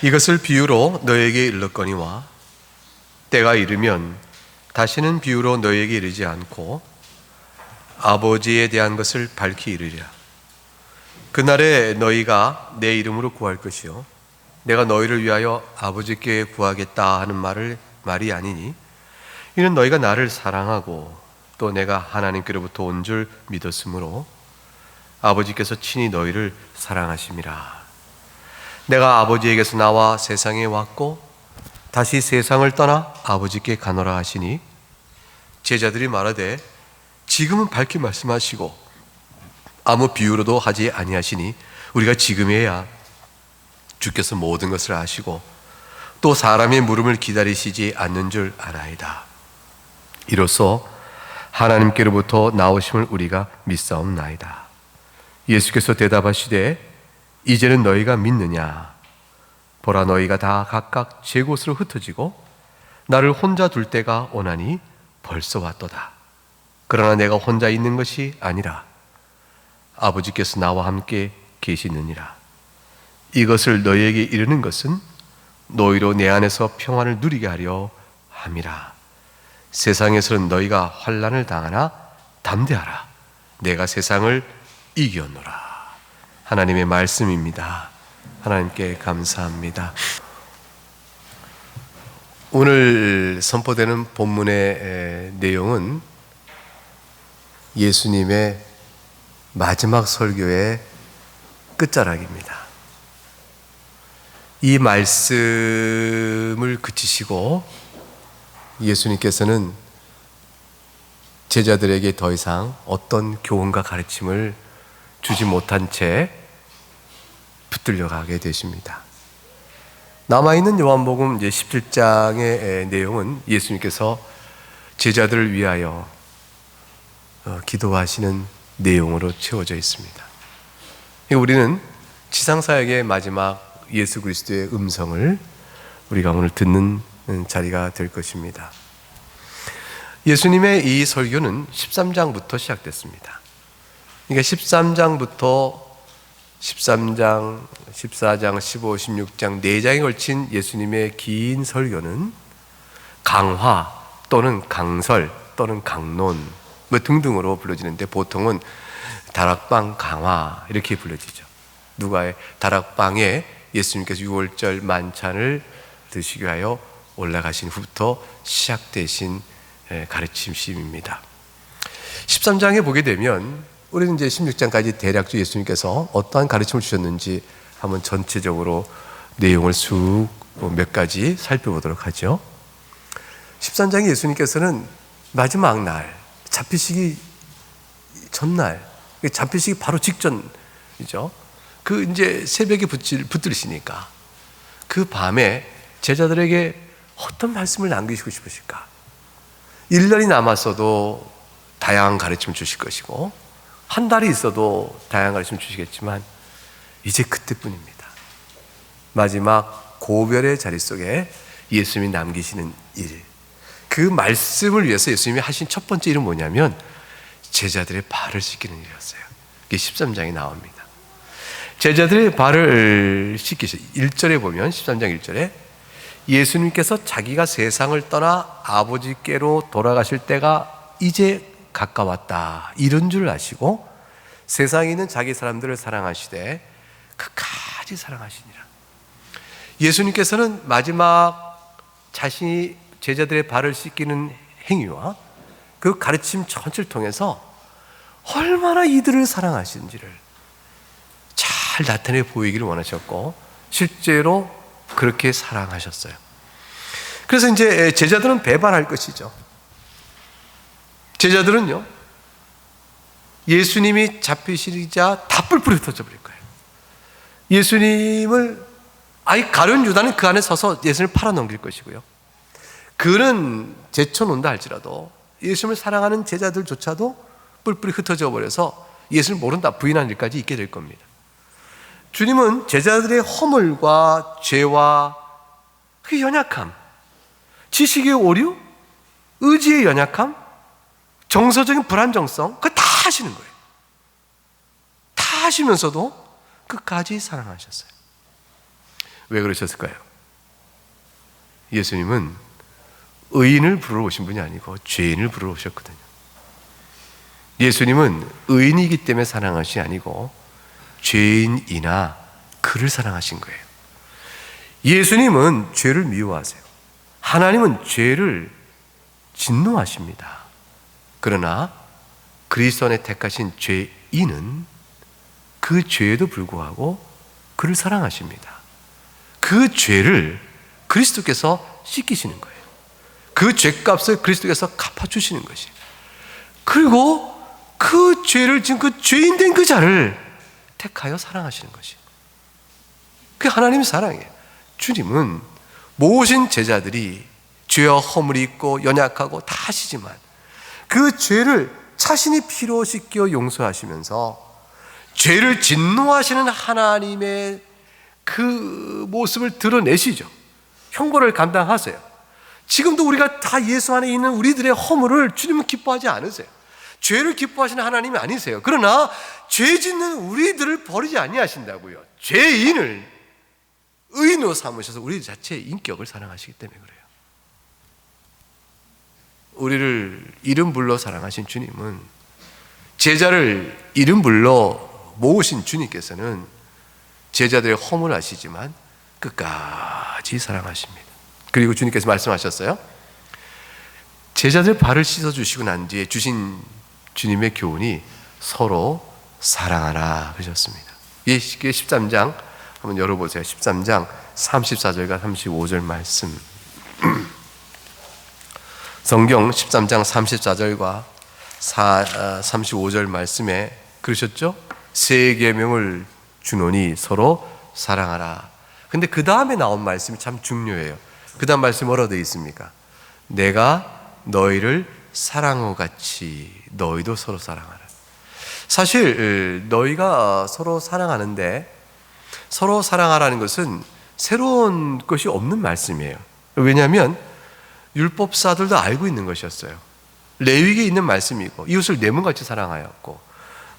이것을 비유로 너에게 일렀거니와 때가 이르면 다시는 비유로 너에게 이르지 않고 아버지에 대한 것을 밝히 이르리라. 그날에 너희가 내 이름으로 구할 것이요 내가 너희를 위하여 아버지께 구하겠다 하는 말이 아니니 이는 너희가 나를 사랑하고 또 내가 하나님께로부터 온 줄 믿었으므로 아버지께서 친히 너희를 사랑하심이라. 내가 아버지에게서 나와 세상에 왔고 다시 세상을 떠나 아버지께 가노라 하시니 제자들이 말하되 지금은 밝히 말씀하시고 아무 비유로도 하지 아니하시니 우리가 지금에야 주께서 모든 것을 아시고 또 사람의 물음을 기다리시지 않는 줄 알아이다. 이로써 하나님께로부터 나오심을 우리가 믿사옵나이다. 예수께서 대답하시되 이제는 너희가 믿느냐? 보라, 너희가 다 각각 제 곳으로 흩어지고 나를 혼자 둘 때가 오나니 벌써 왔도다. 그러나 내가 혼자 있는 것이 아니라 아버지께서 나와 함께 계시느니라. 이것을 너희에게 이르는 것은 너희로 내 안에서 평안을 누리게 하려 함이라. 세상에서는 너희가 환난을 당하나 담대하라. 내가 세상을 이겼노라. 하나님의 말씀입니다. 하나님께 감사합니다. 오늘 선포되는 본문의 내용은 예수님의 마지막 설교의 끝자락입니다. 이 말씀을 그치시고 예수님께서는 제자들에게 더 이상 어떤 교훈과 가르침을 주지 못한 채 붙들려 가게 되십니다. 남아있는 요한복음 17장의 내용은 예수님께서 제자들을 위하여 기도하시는 내용으로 채워져 있습니다. 우리는 지상사역의 마지막 예수 그리스도의 음성을 우리가 오늘 듣는 자리가 될 것입니다. 예수님의 이 설교는 13장부터 시작됐습니다. 그러니까 13장부터 13장, 14장, 15, 16장 4장에 걸친 예수님의 긴 설교는 강화 또는 강설 또는 강론 등등으로 불러지는데 보통은 다락방 강화 이렇게 불러지죠. 누가의 다락방에 예수님께서 6월절 만찬을 드시기 위하여 올라가신 후부터 시작되신 가르침입니다. 13장에 보게 되면 우리는 이제 16장까지 대략적으로 예수님께서 어떠한 가르침을 주셨는지 한번 전체적으로 내용을 쑥 몇 가지 살펴보도록 하죠. 13장에 예수님께서는 마지막 날, 잡히시기 전날, 잡히시기 바로 직전이죠. 그 이제 새벽에 붙들으시니까 그 밤에 제자들에게 어떤 말씀을 남기시고 싶으실까? 1년이 남았어도 다양한 가르침을 주실 것이고 한 달이 있어도 다양한 가르침을 주시겠지만 이제 그때뿐입니다. 마지막 고별의 자리 속에 예수님이 남기시는 일, 그 말씀을 위해서 예수님이 하신 첫 번째 일은 뭐냐면 제자들의 발을 씻기는 일이었어요. 이게 13장에 나옵니다. 제자들의 발을 씻기셔. 1절에 보면 13장 1절에 예수님께서 자기가 세상을 떠나 아버지께로 돌아가실 때가 이제 가까웠다 이런 줄 아시고 세상에 있는 자기 사람들을 사랑하시되 끝까지 사랑하시니라. 예수님께서는 마지막 자신이 제자들의 발을 씻기는 행위와 그 가르침 전체를 통해서 얼마나 이들을 사랑하시는지를 잘 나타내 보이기를 원하셨고 실제로 그렇게 사랑하셨어요. 그래서 이제 제자들은 배반할 것이죠. 제자들은요, 예수님이 잡히시자 다 뿔뿔이 흩어져 버릴 거예요. 예수님을 가룟 유다는 그 안에 서서 예수님을 팔아넘길 것이고요. 그는 제쳐놓는다 할지라도 예수님을 사랑하는 제자들조차도 뿔뿔이 흩어져 버려서 예수를 모른다 부인하는 일까지 있게 될 겁니다. 주님은 제자들의 허물과 죄와 그 연약함, 지식의 오류, 의지의 연약함, 정서적인 불안정성, 그거 다 하시는 거예요. 다 하시면서도 끝까지 사랑하셨어요. 왜 그러셨을까요? 예수님은 의인을 부르러 오신 분이 아니고 죄인을 부르러 오셨거든요. 예수님은 의인이기 때문에 사랑하신 것이 아니고 죄인이나 그를 사랑하신 거예요. 예수님은 죄를 미워하세요. 하나님은 죄를 진노하십니다. 그러나 그리스도 안에 택하신 죄인은 그 죄에도 불구하고 그를 사랑하십니다. 그 죄를 그리스도께서 씻기시는 거예요. 그 죄값을 그리스도께서 갚아주시는 것이에요. 그리고 그 죄를 지은 그 죄인 된 그 자를 택하여 사랑하시는 것이에요. 그게 하나님의 사랑이에요. 주님은 모신 제자들이 죄와 허물이 있고 연약하고 다 하시지만 그 죄를 자신이 피로 씻겨 용서하시면서 죄를 진노하시는 하나님의 그 모습을 드러내시죠. 형벌을 감당하세요. 지금도 우리가 다 예수 안에 있는 우리들의 허물을 주님은 기뻐하지 않으세요. 죄를 기뻐하시는 하나님이 아니세요. 그러나 죄 짓는 우리들을 버리지 아니하신다고요. 죄인을 의인으로 삼으셔서 우리 자체의 인격을 사랑하시기 때문에 그래요. 우리를 이름 불러 사랑하신 주님은, 제자를 이름 불러 모으신 주님께서는 제자들의 허물을 아시지만 끝까지 사랑하십니다. 그리고 주님께서 말씀하셨어요. 제자들 발을 씻어주시고 난 뒤에 주신 주님의 교훈이 서로 사랑하라 하셨습니다. 이 13장 한번 열어보세요. 13장 34절과 35절 말씀. 성경 13장 34절과 35절 말씀에 그러셨죠? 새 계명을 주노니 서로 사랑하라. 근데 그 다음에 나온 말씀이 참 중요해요. 그 다음 말씀 뭐라고 되어 있습니까? 내가 너희를 사랑하고 같이 너희도 서로 사랑하라. 사실 너희가 서로 사랑하는데, 서로 사랑하라는 것은 새로운 것이 없는 말씀이에요. 왜냐하면 율법사들도 알고 있는 것이었어요. 레위기에 있는 말씀이고 이웃을 내 몸같이 사랑하였고,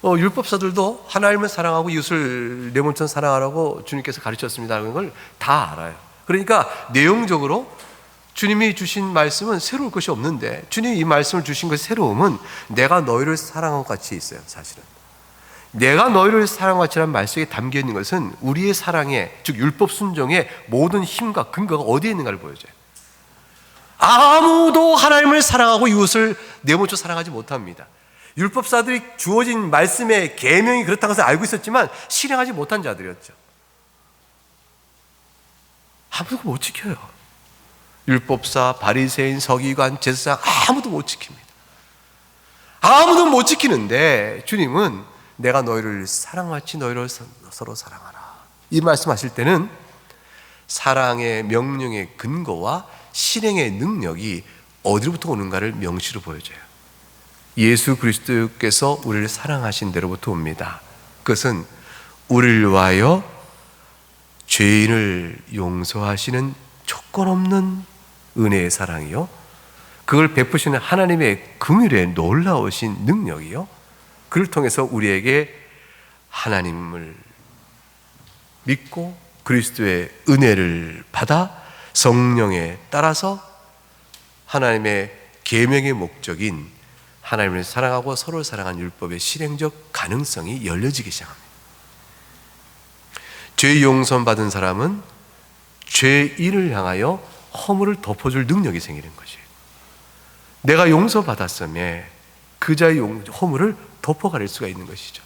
율법사들도 하나님을 사랑하고 이웃을 내 몸처럼 사랑하라고 주님께서 가르쳤습니다라는 걸 다 알아요. 그러니까 내용적으로 주님이 주신 말씀은 새로울 것이 없는데, 주님이 이 말씀을 주신 것의 새로움은 내가 너희를 사랑하고 같이 있어요. 사실은 내가 너희를 사랑하고 같이라는 말씀에 담겨 있는 것은 우리의 사랑의, 즉 율법 순종의 모든 힘과 근거가 어디에 있는가를 보여줘요. 아무도 하나님을 사랑하고 이웃을 내 몸처럼 사랑하지 못합니다. 율법사들이 주어진 말씀의 계명이 그렇다고 해서 알고 있었지만 실행하지 못한 자들이었죠. 아무도 못 지켜요. 율법사, 바리새인, 서기관, 제사장 아무도 못 지킵니다. 아무도 못 지키는데 주님은 내가 너희를 사랑같이 너희를 서로 사랑하라, 이 말씀하실 때는 사랑의 명령의 근거와 실행의 능력이 어디로부터 오는가를 명시로 보여줘요. 예수 그리스도께서 우리를 사랑하신 데로부터 옵니다. 그것은 우리를 위하여 죄인을 용서하시는 조건 없는 은혜의 사랑이요, 그걸 베푸시는 하나님의 긍휼의 놀라우신 능력이요, 그를 통해서 우리에게 하나님을 믿고 그리스도의 은혜를 받아 성령에 따라서 하나님의 계명의 목적인 하나님을 사랑하고 서로를 사랑하는 율법의 실행적 가능성이 열려지기 시작합니다. 죄 용서 받은 사람은 죄인을 향하여 허물을 덮어줄 능력이 생기는 것이에요. 내가 용서받았음에 그 자의 허물을 덮어갈 수가 있는 것이죠.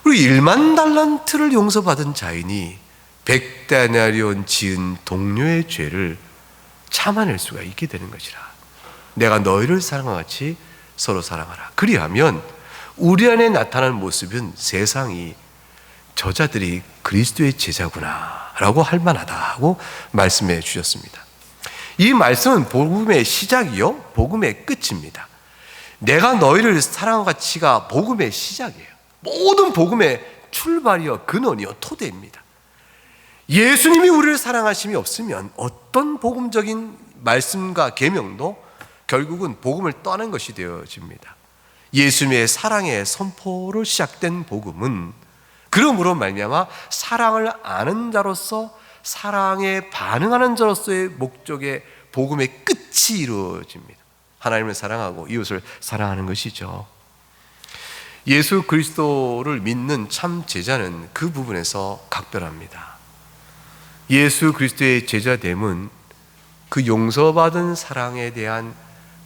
우리 1만 달란트를 용서받은 자인이 100데나리온 지은 동료의 죄를 참아낼 수가 있게 되는 것이라. 내가 너희를 사랑과 같이 서로 사랑하라. 그리하면 우리 안에 나타나는 모습은 세상이 저자들이 그리스도의 제자구나 라고 할 만하다고 말씀해 주셨습니다. 이 말씀은 복음의 시작이요, 복음의 끝입니다. 내가 너희를 사랑과 같이가 복음의 시작이에요. 모든 복음의 출발이요, 근원이요, 토대입니다. 예수님이 우리를 사랑하심이 없으면 어떤 복음적인 말씀과 계명도 결국은 복음을 떠난 것이 되어집니다. 예수님의 사랑의 선포로 시작된 복음은 그러므로 말미암아 사랑을 아는 자로서 사랑에 반응하는 자로서의 목적의 복음의 끝이 이루어집니다. 하나님을 사랑하고 이웃을 사랑하는 것이죠. 예수 그리스도를 믿는 참 제자는 그 부분에서 각별합니다. 예수 그리스도의 제자됨은 그 용서받은 사랑에 대한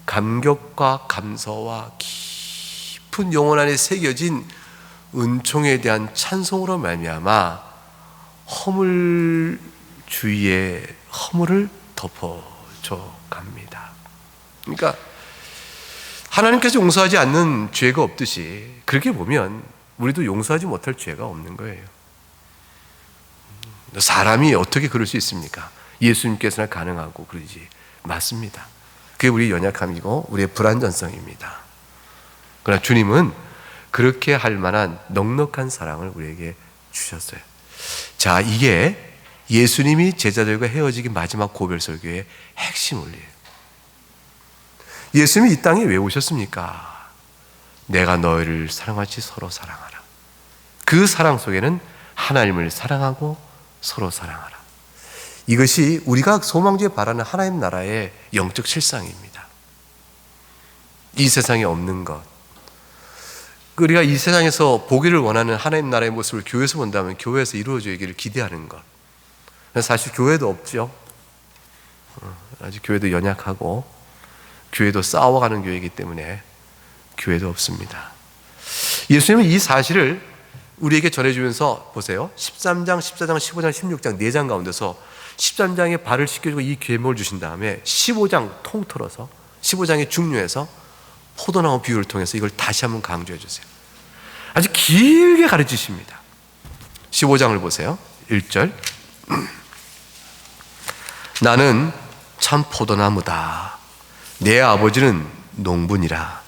감격과 감사와 깊은 영혼 안에 새겨진 은총에 대한 찬송으로 말미암아 허물 주위에 허물을 덮어줘 갑니다. 그러니까 하나님께서 용서하지 않는 죄가 없듯이 그렇게 보면 우리도 용서하지 못할 죄가 없는 거예요. 사람이 어떻게 그럴 수 있습니까? 예수님께서나 가능하고 그러지. 맞습니다. 그게 우리의 연약함이고 우리의 불완전성입니다. 그러나 주님은 그렇게 할 만한 넉넉한 사랑을 우리에게 주셨어요. 자, 이게 예수님이 제자들과 헤어지기 마지막 고별 설교의 핵심 원리예요. 예수님이 이 땅에 왜 오셨습니까? 내가 너희를 사랑하지 서로 사랑하라. 그 사랑 속에는 하나님을 사랑하고 서로 사랑하라. 이것이 우리가 소망주에 바라는 하나님 나라의 영적 실상입니다. 이 세상에 없는 것. 우리가 이 세상에서 보기를 원하는 하나님 나라의 모습을 교회에서 본다면 교회에서 이루어지기를 기대하는 것. 사실 교회도 없죠. 아직 교회도 연약하고 교회도 싸워가는 교회이기 때문에 교회도 없습니다. 예수님은 이 사실을 우리에게 전해주면서 보세요. 13장, 14장, 15장, 16장 4장 가운데서 13장에 발을 씻겨주고 이 계명을 주신 다음에 15장 통틀어서 15장의 중요해서 포도나무 비유를 통해서 이걸 다시 한번 강조해 주세요. 아주 길게 가르치십니다. 15장을 보세요. 1절 나는 참 포도나무다. 내 아버지는 농부니라.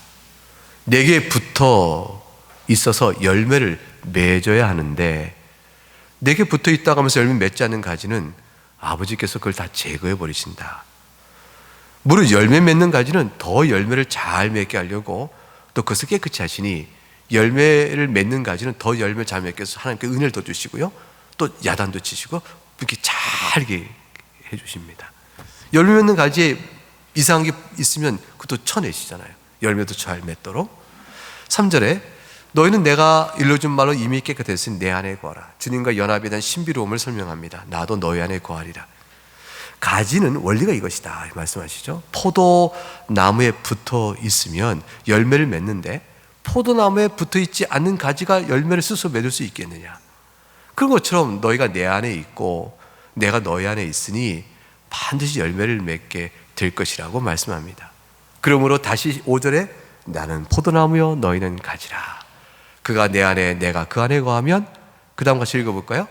내게 붙어 있어서 열매를 맺어야 하는데 내게 붙어 있다고 하면서 열매 맺지 않는 가지는 아버지께서 그걸 다 제거해 버리신다. 무릇 열매 맺는 가지는 더 열매를 잘 맺게 하려고 또 그것을 깨끗이 하시니 열매를 맺는 가지는 더 열매를 잘 맺게 해서 하나님께 은혜를 더 주시고요. 또 야단도 치시고 이렇게 잘게 해주십니다. 열매 맺는 가지에 이상한 게 있으면 그것도 쳐내시잖아요. 열매도 잘 맺도록. 3절에 너희는 내가 일러준 말로 이미 깨끗했으니 내 안에 거하라. 주님과 연합에 대한 신비로움을 설명합니다. 나도 너희 안에 거하리라. 가지는 원리가 이것이다 말씀하시죠. 포도나무에 붙어 있으면 열매를 맺는데 포도나무에 붙어 있지 않는 가지가 열매를 스스로 맺을 수 있겠느냐. 그런 것처럼 너희가 내 안에 있고 내가 너희 안에 있으니 반드시 열매를 맺게 될 것이라고 말씀합니다. 그러므로 다시 5절에 나는 포도나무요 너희는 가지라. 그가 내 안에 내가 그 안에 거하면 그 다음 같이 읽어볼까요?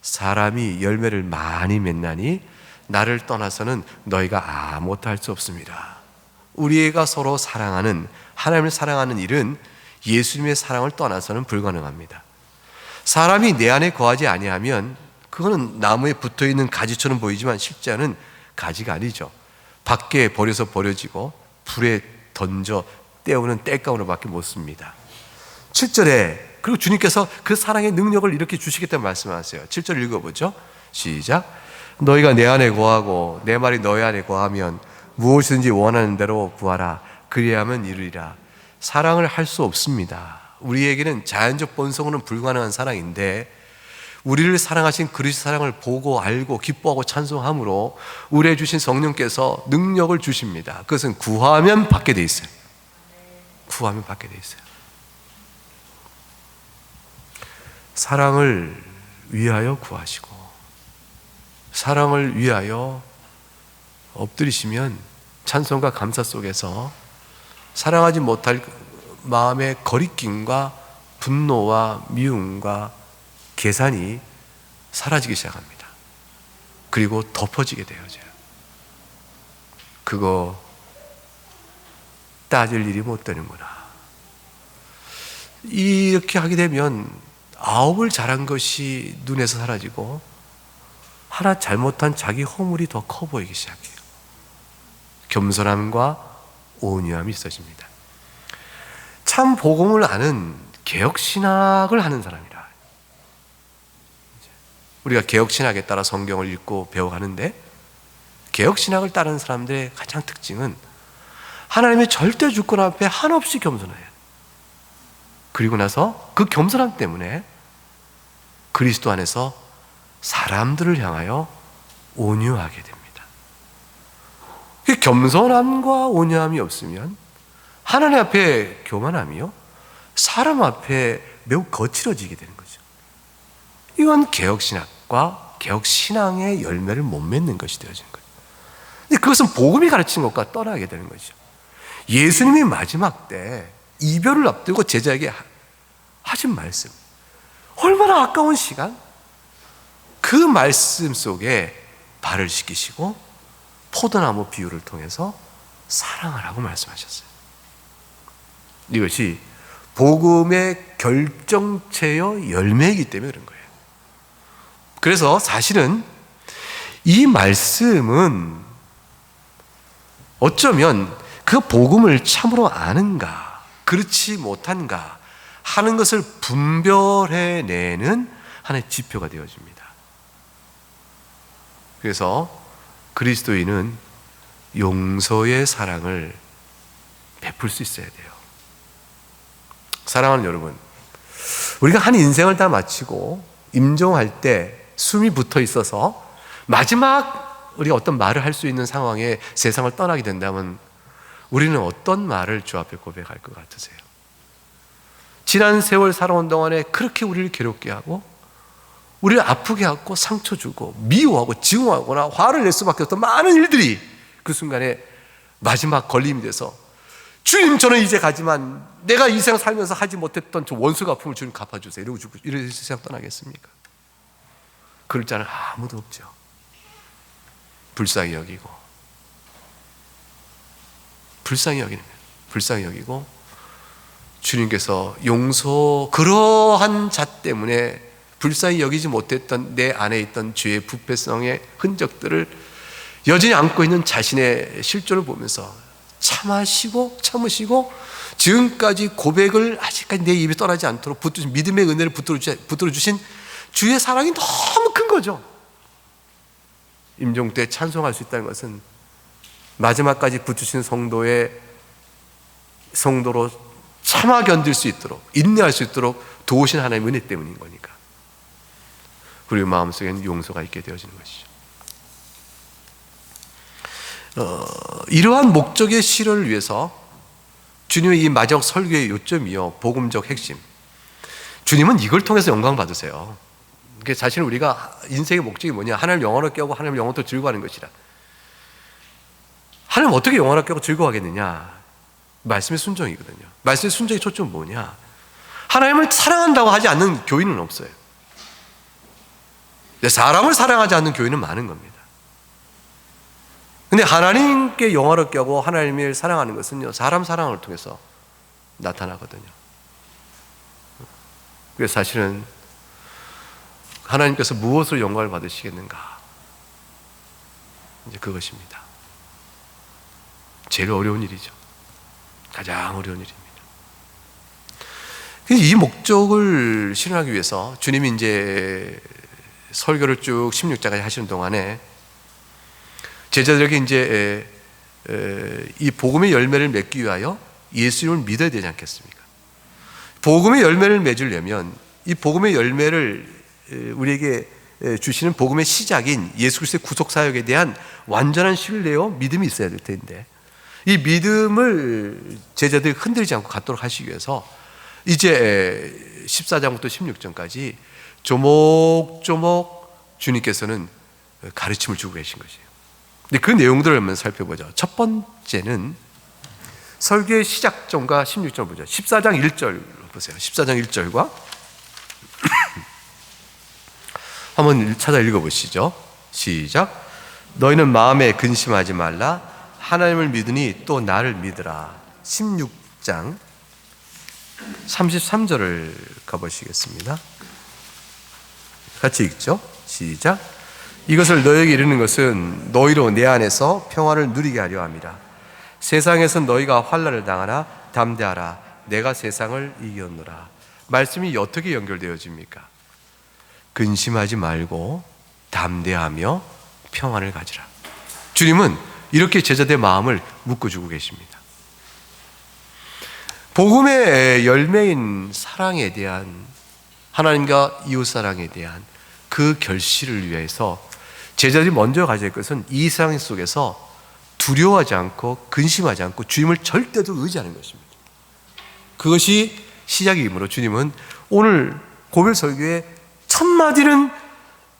사람이 열매를 많이 맺나니 나를 떠나서는 너희가 아무것도 할 수 없습니다. 우리가 서로 사랑하는 하나님을 사랑하는 일은 예수님의 사랑을 떠나서는 불가능합니다. 사람이 내 안에 거하지 아니하면 그거는 나무에 붙어있는 가지처럼 보이지만 실제는 가지가 아니죠. 밖에 버려서 버려지고 불에 던져 때우는 땔감으로 밖에 못 씁니다. 7절에 그리고 주님께서 그 사랑의 능력을 이렇게 주시겠다는 말씀하세요. 7절 읽어보죠. 시작. 너희가 내 안에 거하고 내 말이 너희 안에 거하면 무엇이든지 원하는 대로 구하라. 그리하면 이루리라. 사랑을 할 수 없습니다. 우리에게는 자연적 본성으로는 불가능한 사랑인데 우리를 사랑하신 그리스도 사랑을 보고 알고 기뻐하고 찬송함으로 우리에 주신 성령께서 능력을 주십니다. 그것은 구하면 받게 돼 있어요. 구하면 받게 돼 있어요. 사랑을 위하여 구하시고 사랑을 위하여 엎드리시면 찬송과 감사 속에서 사랑하지 못할 마음의 거리낌과 분노와 미움과 계산이 사라지기 시작합니다. 그리고 덮어지게 되어져요. 그거 따질 일이 못 되는구나. 이렇게 하게 되면 9을 잘한 것이 눈에서 사라지고 하나 잘못한 자기 허물이 더 커 보이기 시작해요. 겸손함과 온유함이 있어집니다. 참 복음을 아는 개혁신학을 하는 사람이라. 우리가 개혁신학에 따라 성경을 읽고 배워가는데, 개혁신학을 따르는 사람들의 가장 특징은 하나님의 절대 주권 앞에 한없이 겸손해요. 그리고 나서 그 겸손함 때문에 그리스도 안에서 사람들을 향하여 온유하게 됩니다. 그 겸손함과 온유함이 없으면 하나님 앞에 교만함이요, 사람 앞에 매우 거칠어지게 되는 거죠. 이건 개혁신학과 개혁신앙의 열매를 못 맺는 것이 되어지는 거예요. 근데 그것은 복음이 가르치는 것과 떠나게 되는 거죠. 예수님이 마지막 때 이별을 앞두고 제자에게 하신 말씀, 얼마나 아까운 시간, 그 말씀 속에 발을 씻기시고 포도나무 비유를 통해서 사랑하라고 말씀하셨어요. 이것이 복음의 결정체여 열매이기 때문에 그런 거예요. 그래서 사실은 이 말씀은 어쩌면 그 복음을 참으로 아는가 그렇지 못한가 하는 것을 분별해내는 하나의 지표가 되어집니다. 그래서 그리스도인은 용서의 사랑을 베풀 수 있어야 돼요. 사랑하는 여러분, 우리가 한 인생을 다 마치고 임종할 때 숨이 붙어 있어서 마지막 우리가 어떤 말을 할 수 있는 상황에 세상을 떠나게 된다면 우리는 어떤 말을 주 앞에 고백할 것 같으세요? 지난 세월 살아온 동안에 그렇게 우리를 괴롭게 하고 우리를 아프게 하고 상처 주고 미워하고 증오하거나 화를 낼 수밖에 없던 많은 일들이 그 순간에 마지막 걸림이 돼서, 주님 저는 이제 가지만 내가 이 세상 살면서 하지 못했던 저 원수가 아픔을 주님 갚아주세요 이러고 죽고 이런 세상 떠나겠습니까? 그럴 자는 아무도 없죠. 불쌍히 여기고 주님께서 그러한 자 때문에 불쌍히 여기지 못했던 내 안에 있던 죄의 부패성의 흔적들을 여전히 안고 있는 자신의 실존을 보면서 참으시고 지금까지 고백을 아직까지 내 입에 떠나지 않도록 붙들어주신 믿음의 은혜를 붙들어주신 주의 사랑이 너무 큰 거죠. 임종 때 찬송할 수 있다는 것은 마지막까지 붙으신 성도로 참아 견딜 수 있도록, 인내할 수 있도록 도우신 하나님의 은혜 때문인 거니까. 그리고 마음속에는 용서가 있게 되어지는 것이죠. 이러한 목적의 실현을 위해서 주님의 이 마지막 설교의 요점이요, 복음적 핵심, 주님은 이걸 통해서 영광 받으세요. 사실 우리가 인생의 목적이 뭐냐, 하나님을 영원하게 하고 하나님을 영원토록 즐거워하는 것이라. 하나님 어떻게 영원하게 하고 즐거워하겠느냐? 말씀의 순종이거든요. 말씀의 순종의 초점은 뭐냐? 하나님을 사랑한다고 하지 않는 교인은 없어요. 사람을 사랑하지 않는 교인은 많은 겁니다. 근데 하나님께 영화롭게 하고 하나님을 사랑하는 것은요, 사람 사랑을 통해서 나타나거든요. 그래서 사실은 하나님께서 무엇으로 영광을 받으시겠는가? 이제 그것입니다. 제일 어려운 일이죠. 가장 어려운 일입니다. 이 목적을 실현하기 위해서 주님이 이제 설교를 쭉 16장까지 하시는 동안에 제자들에게 이제 이 복음의 열매를 맺기 위하여 예수님을 믿어야 되지 않겠습니까? 복음의 열매를 맺으려면 이 복음의 열매를 우리에게 주시는 복음의 시작인 예수 그리스도의 구속 사역에 대한 완전한 신뢰와 믿음이 있어야 될 텐데, 이 믿음을 제자들이 흔들지 않고 갖도록 하시기 위해서 이제 14장부터 16장까지 조목조목 주님께서는 가르침을 주고 계신 것이에요. 근데 그 내용들을 한번 살펴보죠. 첫 번째는 설교의 시작점과 16절 보죠. 14장 1절 보세요. 14장 1절과 한번 찾아 읽어보시죠. 시작. 너희는 마음에 근심하지 말라. 하나님을 믿으니 또 나를 믿으라. 16장 33절을 가보시겠습니다. 같이 읽죠. 시작. 이것을 너에게 이르는 것은 너희로 내 안에서 평화를 누리게 하려 함이라. 세상에서 너희가 환난을 당하나 담대하라. 내가 세상을 이겼노라. 말씀이 어떻게 연결되어집니까? 근심하지 말고 담대하며 평안을 가지라. 주님은 이렇게 제자들의 마음을 묶어주고 계십니다. 복음의 열매인 사랑에 대한, 하나님과 이웃사랑에 대한 그 결실을 위해서 제자들이 먼저 가져야 할 것은 이 세상 속에서 두려워하지 않고 근심하지 않고 주님을 절대로 의지하는 것입니다. 그것이 시작이므로 주님은 오늘 고별 설교의 첫 마디는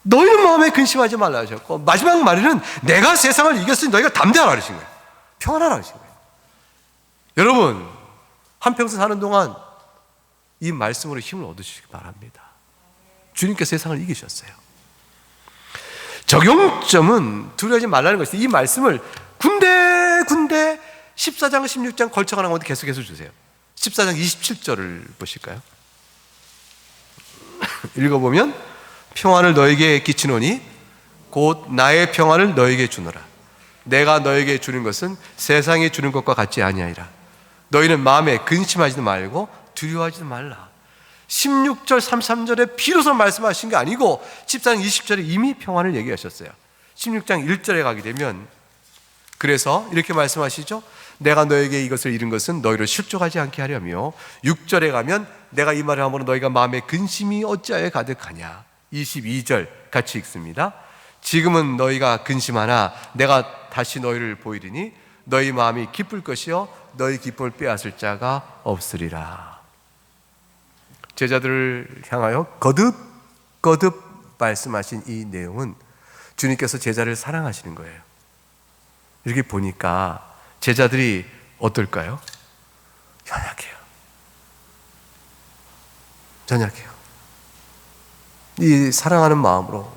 너희는 마음에 근심하지 말라 하셨고, 마지막 말에는 내가 세상을 이겼으니 너희가 담대하라 하신 거예요. 평안하라 하신 거예요. 여러분, 한평생 사는 동안 이 말씀으로 힘을 얻으시기 바랍니다. 주님께서 세상을 이기셨어요. 적용점은 두려워하지 말라는 것이, 이 말씀을 군데 14장 16장 걸쳐가는 가운데 계속해서 주세요. 14장 27절을 보실까요? 읽어보면 평안을 너에게 끼치노니 곧 나의 평안을 너에게 주노라. 내가 너에게 주는 것은 세상이 주는 것과 같지 아니하리라. 너희는 마음에 근심하지도 말고 두려워하지도 말라. 16절 33절에 비로소 말씀하신 게 아니고 14장 20절에 이미 평안을 얘기하셨어요. 16장 1절에 가게 되면 그래서 이렇게 말씀하시죠. 내가 너에게 이것을 이룬 것은 너희를 실족하지 않게 하려며, 6절에 가면 내가 이 말을 함으로 너희가 마음에 근심이 어찌하여 가득하냐. 22절 같이 읽습니다. 지금은 너희가 근심하나 내가 다시 너희를 보이리니 너희 마음이 기쁠 것이요 너희 기쁨을 빼앗을 자가 없으리라. 제자들을 향하여 거듭 말씀하신 이 내용은 주님께서 제자를 사랑하시는 거예요. 이렇게 보니까 제자들이 어떨까요? 연약해요. 이 사랑하는 마음으로,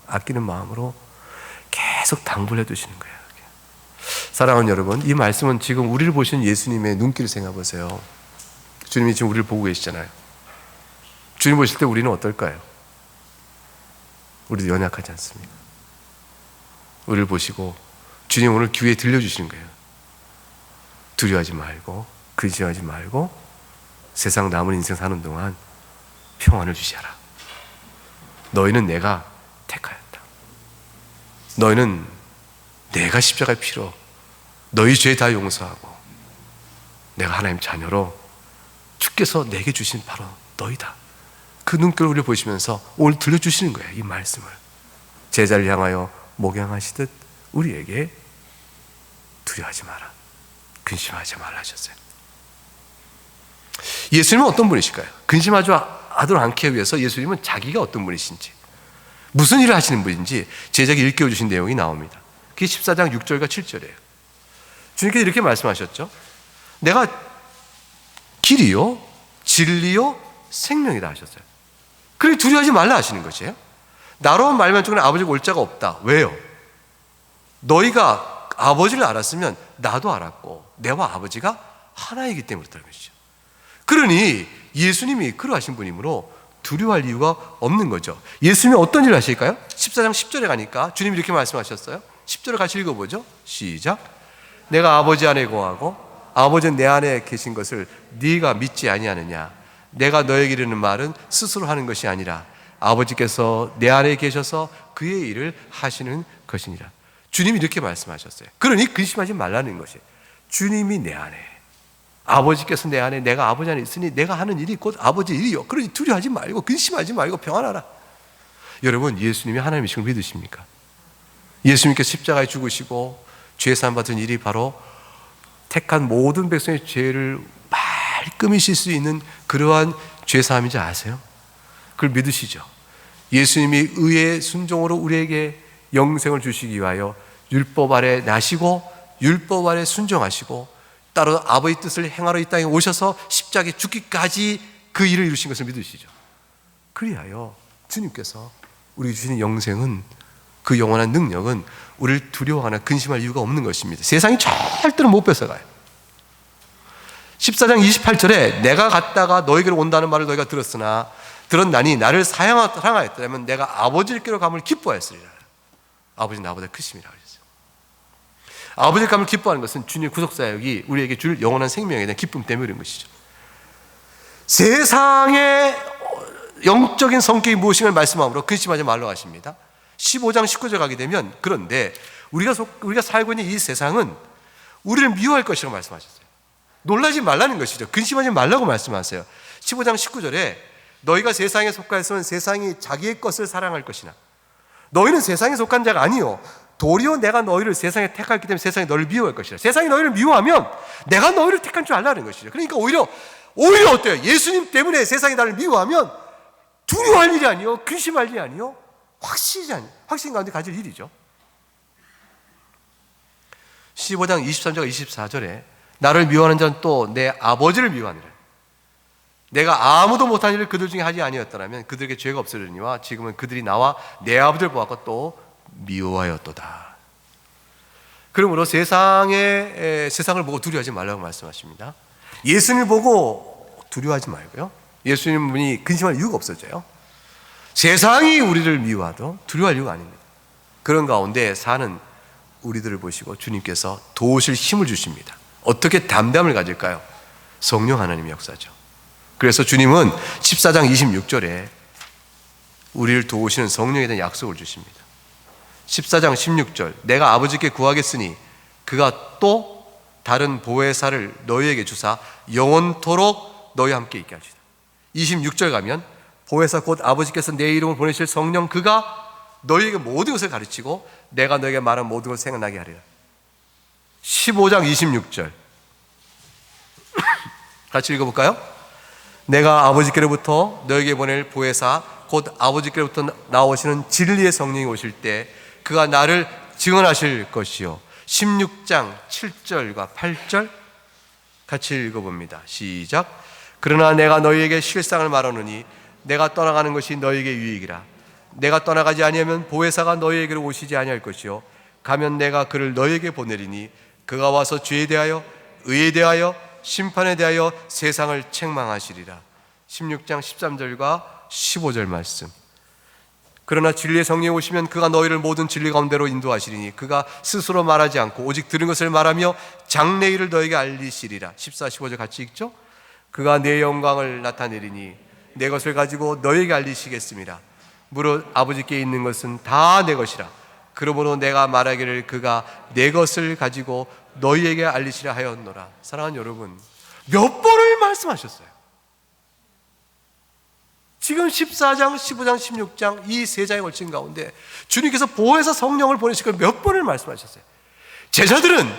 아끼는 마음으로 계속 당부를 해두시는 거예요. 사랑하는 여러분, 이 말씀은 지금 우리를 보시는 예수님의 눈길을 생각해 보세요. 주님이 지금 우리를 보고 계시잖아요. 주님 보실 때 우리는 어떨까요? 우리도 연약하지 않습니까? 우리를 보시고 주님 오늘 귀에 들려주시는 거예요. 두려워하지 말고 근심하지 말고 세상 남은 인생 사는 동안 평안을 주시라. 너희는 내가 택하였다. 너희는 내가 십자가의 피로 너희 죄 다 용서하고 내가 하나님 자녀로 주께서 내게 주신 바로 너희다. 그 눈길을 우리 보시면서 오늘 들려주시는 거예요. 이 말씀을 제자를 향하여 목양하시듯 우리에게 두려워하지 마라, 근심하지 말라 하셨어요. 예수님은 어떤 분이실까요? 근심하지 하도록 않기 위해서 예수님은 자기가 어떤 분이신지, 무슨 일을 하시는 분인지 제자에게 일깨워 주신 내용이 나옵니다. 그게 14장 6절과 7절이에요. 주님께서 이렇게 말씀하셨죠. 내가 길이요 진리요 생명이다 하셨어요. 그래 두려워하지 말라 하시는 것이에요. 나로 말면 쪽에는 아버지가 올 자가 없다. 왜요? 너희가 아버지를 알았으면 나도 알았고 내와 아버지가 하나이기 때문에 그렇다는 것이죠. 그러니 예수님이 그러하신 분이므로 두려워할 이유가 없는 거죠. 예수님이 어떤 일을 하실까요? 14장 10절에 가니까 주님이 이렇게 말씀하셨어요. 10절을 같이 읽어보죠. 시작. 내가 아버지 안에 거하고 아버지는 내 안에 계신 것을 네가 믿지 아니하느냐. 내가 너에게 이르는 말은 스스로 하는 것이 아니라 아버지께서 내 안에 계셔서 그의 일을 하시는 것이니라. 주님이 이렇게 말씀하셨어요. 그러니 근심하지 말라는 것이, 주님이 내 안에, 아버지께서 내 안에, 내가 아버지 안에 있으니 내가 하는 일이 곧 아버지 일이요. 그러니 두려워하지 말고 근심하지 말고 평안하라. 여러분, 예수님이 하나님이신 걸 믿으십니까? 예수님께서 십자가에 죽으시고 죄사함 받은 일이 바로 택한 모든 백성의 죄를 말끔히 씻을 수 있는 그러한 죄사함인지 아세요? 그걸 믿으시죠? 예수님이 의의 순종으로 우리에게 영생을 주시기 위하여 율법 아래 나시고 율법 아래 순종하시고 따로 아버지 뜻을 행하러 이 땅에 오셔서 십자가에 죽기까지 그 일을 이루신 것을 믿으시죠? 그리하여 주님께서 우리 주시는 영생은, 그 영원한 능력은 우리를 두려워하거나 근심할 이유가 없는 것입니다. 세상이 절대로 못 뺏어가요. 14장 28절에 내가 갔다가 너에게로 온다는 말을 너희가 들었나니 나를 사랑하였다면 내가 아버지께로 감을 기뻐하였으리라. 아버지는 나보다 크심이라 하셨어요. 아버지의 감을 기뻐하는 것은 주님의 구속사역이 우리에게 줄 영원한 생명에 대한 기쁨 때문에 그런 것이죠. 세상에 영적인 성격이 무엇인가를 말씀함으로 근심하지 말라고 하십니다. 15장 19절 가게 되면 그런데 우리가 살고 있는 이 세상은 우리를 미워할 것이라고 말씀하셨어요. 놀라지 말라는 것이죠. 근심하지 말라고 말씀하세요. 15장 19절에 너희가 세상에 속하였으면 세상이 자기의 것을 사랑할 것이나 너희는 세상에 속한 자가 아니요 도리어 내가 너희를 세상에 택했기 때문에 세상이 너를 미워할 것이라. 세상이 너희를 미워하면 내가 너희를 택한 줄 알라는 것이죠. 그러니까 오히려 어때요? 예수님 때문에 세상이 나를 미워하면 두려워할 일이 아니요 근심할 일이 아니요 확신 가운데 가질 일이죠. 15장 23절과 24절에 나를 미워하는 자는 또 내 아버지를 미워하니라. 내가 아무도 못한 일을 그들 중에 하지 아니었더라면 그들에게 죄가 없으려니와 지금은 그들이 나와 내 아버지를 보았고 또 미워하였도다. 그러므로 세상을 보고 두려워하지 말라고 말씀하십니다. 예수님을 보고 두려워하지 말고요, 예수님 분이 근심할 이유가 없어져요. 세상이 우리를 미워하도 두려워할 이유가 아닙니다. 그런 가운데 사는 우리들을 보시고 주님께서 도우실 힘을 주십니다. 어떻게 담대함을 가질까요? 성령 하나님의 역사죠. 그래서 주님은 14장 26절에 우리를 도우시는 성령에 대한 약속을 주십니다. 14장 16절 내가 아버지께 구하겠으니 그가 또 다른 보혜사를 너희에게 주사 영원토록 너희와 함께 있게 하시다. 26절 가면 보혜사 곧 아버지께서 내 이름을 보내실 성령 그가 너희에게 모든 것을 가르치고 내가 너희에게 말한 모든 것을 생각나게 하리라. 15장 26절 같이 읽어볼까요? 내가 아버지께로부터 너희에게 보낼 보혜사 곧 아버지께로부터 나오시는 진리의 성령이 오실 때 그가 나를 증언하실 것이요. 16장 7절과 8절 같이 읽어봅니다. 시작. 그러나 내가 너희에게 실상을 말하노니 내가 떠나가는 것이 너희에게 유익이라. 내가 떠나가지 아니하면 보혜사가 너희에게로 오시지 아니할 것이요 가면 내가 그를 너희에게 보내리니 그가 와서 죄에 대하여 의에 대하여 심판에 대하여 세상을 책망하시리라. 16장 13절과 15절 말씀. 그러나 진리의 성령이 오시면 그가 너희를 모든 진리 가운데로 인도하시리니 그가 스스로 말하지 않고 오직 들은 것을 말하며 장래일을 너희에게 알리시리라. 14, 15절 같이 읽죠. 그가 내 영광을 나타내리니 내 것을 가지고 너희에게 알리시겠습니다. 무릇 아버지께 있는 것은 다 내 것이라. 그러므로 내가 말하기를 그가 내 것을 가지고 너희에게 알리시라 하였노라. 사랑하는 여러분, 몇 번을 말씀하셨어요. 지금 14장, 15장, 16장 이 세 장에 걸친 가운데 주님께서 보혜사 성령을 보내시고 몇 번을 말씀하셨어요. 제자들은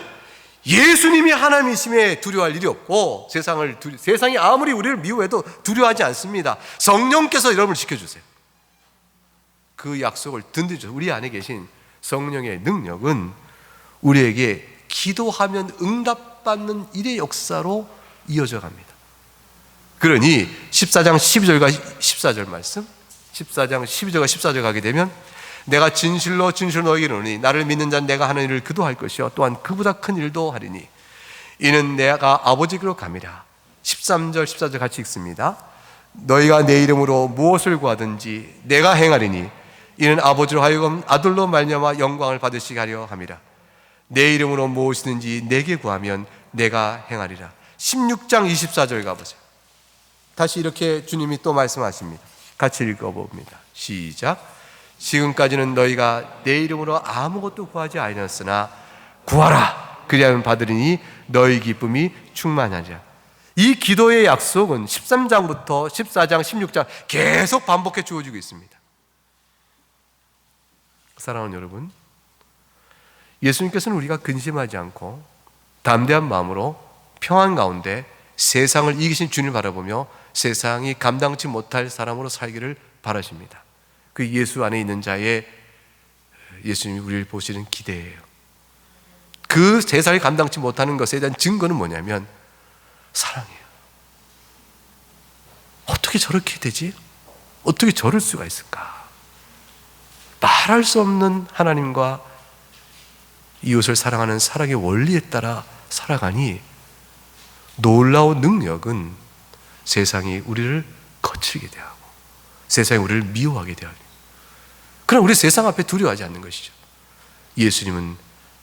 예수님이 하나님이심에 두려워할 일이 없고 세상이 아무리 우리를 미워해도 두려워하지 않습니다. 성령께서 여러분을 지켜주세요. 그 약속을 든든히 주세요. 우리 안에 계신 성령의 능력은 우리에게 기도하면 응답받는 일의 역사로 이어져 갑니다. 그러니 14장 12절과 14절 말씀, 14장 12절과 14절 가게 되면 내가 진실로 너희에게 이르노니 나를 믿는 자는 내가 하는 일을 그도 할 것이요 또한 그보다 큰 일도 하리니 이는 내가 아버지께로 감이라. 13절 14절 같이 읽습니다. 너희가 내 이름으로 무엇을 구하든지 내가 행하리니 이는 아버지로 하여금 아들로 말미암아 영광을 받으시게 하려 함이라. 내 이름으로 무엇이든지 내게 구하면 내가 행하리라. 16장 24절 가보세요. 다시 이렇게 주님이 또 말씀하십니다. 같이 읽어봅니다. 시작. 지금까지는 너희가 내 이름으로 아무것도 구하지 아니하였으나 구하라 그리하면 받으리니 너희 기쁨이 충만하리라. 이 기도의 약속은 13장부터 14장 16장 계속 반복해 주어지고 있습니다. 사랑하는 여러분, 예수님께서는 우리가 근심하지 않고 담대한 마음으로 평안 가운데 세상을 이기신 주님을 바라보며 세상이 감당치 못할 사람으로 살기를 바라십니다. 그 예수 안에 있는 자의 예수님이 우리를 보시는 기대예요. 그 세상이 감당치 못하는 것에 대한 증거는 뭐냐면 사랑이에요. 어떻게 저렇게 되지? 어떻게 저럴 수가 있을까? 말할 수 없는 하나님과 이웃을 사랑하는 사랑의 원리에 따라 살아가니 놀라운 능력은 세상이 우리를 거칠게 대하고 세상이 우리를 미워하게 대하고, 그러나 우리 세상 앞에 두려워하지 않는 것이죠. 예수님은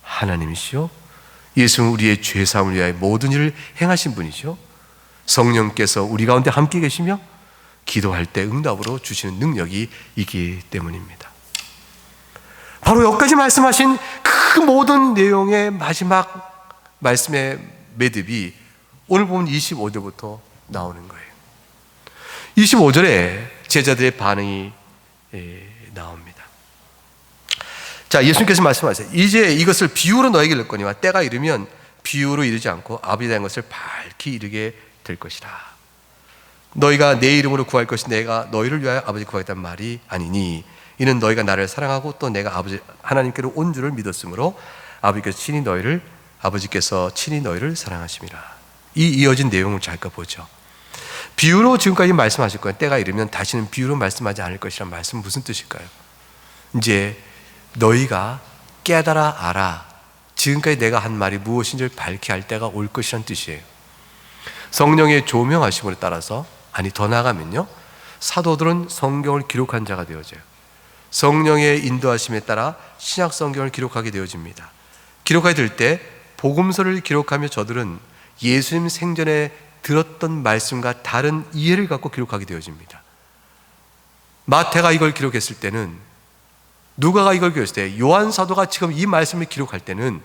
하나님이시요 예수는 우리의 죄사함을 위하여 모든 일을 행하신 분이죠. 성령께서 우리 가운데 함께 계시며 기도할 때 응답으로 주시는 능력이 있기 때문입니다. 바로 여기까지 말씀하신 그 모든 내용의 마지막 말씀의 매듭이 오늘 보면 25절부터 나오는 거예요. 25절에 제자들의 반응이 나옵니다. 자, 예수님께서 말씀하세요. 이제 이것을 비유로 너에게 이르거니와 때가 이르면 비유로 이르지 않고 아버지에 대한 것을 밝히 이르게 될 것이라. 너희가 내 이름으로 구할 것이 내가 너희를 위하여 아버지 구하겠다는 말이 아니니 이는 너희가 나를 사랑하고 또 내가 아버지 하나님께로 온 줄을 믿었으므로 아버지께서 친히 너희를 사랑하심이라. 이 이어진 내용을 잠깐 보죠. 비유로 지금까지 말씀하실 거예요. 때가 이르면 다시는 비유로 말씀하지 않을 것이란 말씀은 무슨 뜻일까요? 이제 너희가 깨달아 알아. 지금까지 내가 한 말이 무엇인지를 밝히 알 때가 올 것이란 뜻이에요. 성령의 조명하심을 따라서, 아니 더 나아가면요, 사도들은 성경을 기록한 자가 되어져요. 성령의 인도하심에 따라 신약 성경을 기록하게 되어집니다. 기록하게 될 때 복음서를 기록하며 저들은 예수님 생전에 들었던 말씀과 다른 이해를 갖고 기록하게 되어집니다. 마태가 이걸 기록했을 때는, 누가가 이걸 기록했을 때, 요한 사도가 지금 이 말씀을 기록할 때는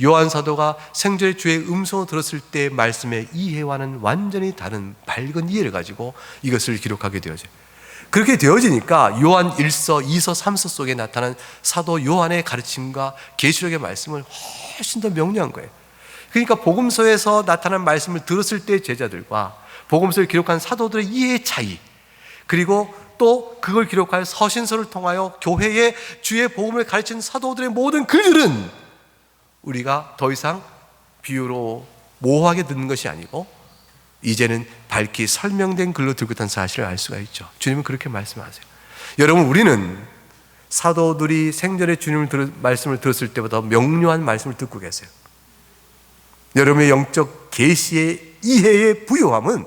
요한 사도가 생전에 주의 음성을 들었을 때의 말씀의 이해와는 완전히 다른 밝은 이해를 가지고 이것을 기록하게 되어져요. 그렇게 되어지니까 요한 1서, 2서, 3서 속에 나타난 사도 요한의 가르침과 계시록의 말씀을 훨씬 더 명료한 거예요. 그러니까 복음서에서 나타난 말씀을 들었을 때의 제자들과 복음서를 기록한 사도들의 이해의 차이, 그리고 또 그걸 기록할 서신서를 통하여 교회에 주의 복음을 가르치는 사도들의 모든 글들은 우리가 더 이상 비유로 모호하게 듣는 것이 아니고 이제는 밝히 설명된 글로 들고 있다는 사실을 알 수가 있죠. 주님은 그렇게 말씀하세요. 여러분, 우리는 사도들이 생전에 주님을 말씀을 들었을 때보다 명료한 말씀을 듣고 계세요. 여러분의 영적 계시의 이해의 부요함은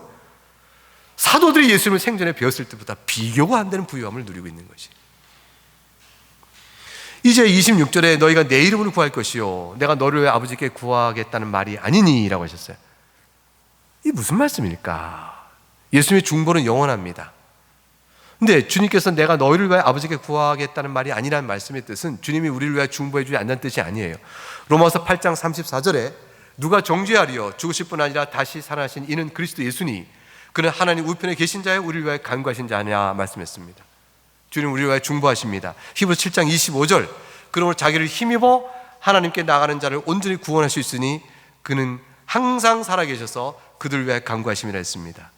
사도들이 예수님을 생전에 배웠을 때보다 비교가 안 되는 부요함을 누리고 있는 것이. 이제 26절에 너희가 내 이름으로 구할 것이요 내가 너를 왜 아버지께 구하겠다는 말이 아니니 라고 하셨어요. 이게 무슨 말씀일까? 예수님의 중보는 영원합니다. 근데 주님께서 내가 너희를 위하여 아버지께 구하겠다는 말이 아니라는 말씀의 뜻은 주님이 우리를 위하여 중보해 주지 않는 뜻이 아니에요. 로마서 8장 34절에 누가 정죄하리요 죽으실 뿐 아니라 다시 살아나신 이는 그리스도 예수니 그는 하나님 우편에 계신 자여 우리를 위하여 간구하신 자냐 말씀했습니다. 주님 우리를 위하여 중보하십니다. 히브리서 7장 25절 그러므로 자기를 힘입어 하나님께 나가는 자를 온전히 구원할 수 있으니 그는 항상 살아계셔서 그들을 위하여 간구하심이라 했습니다.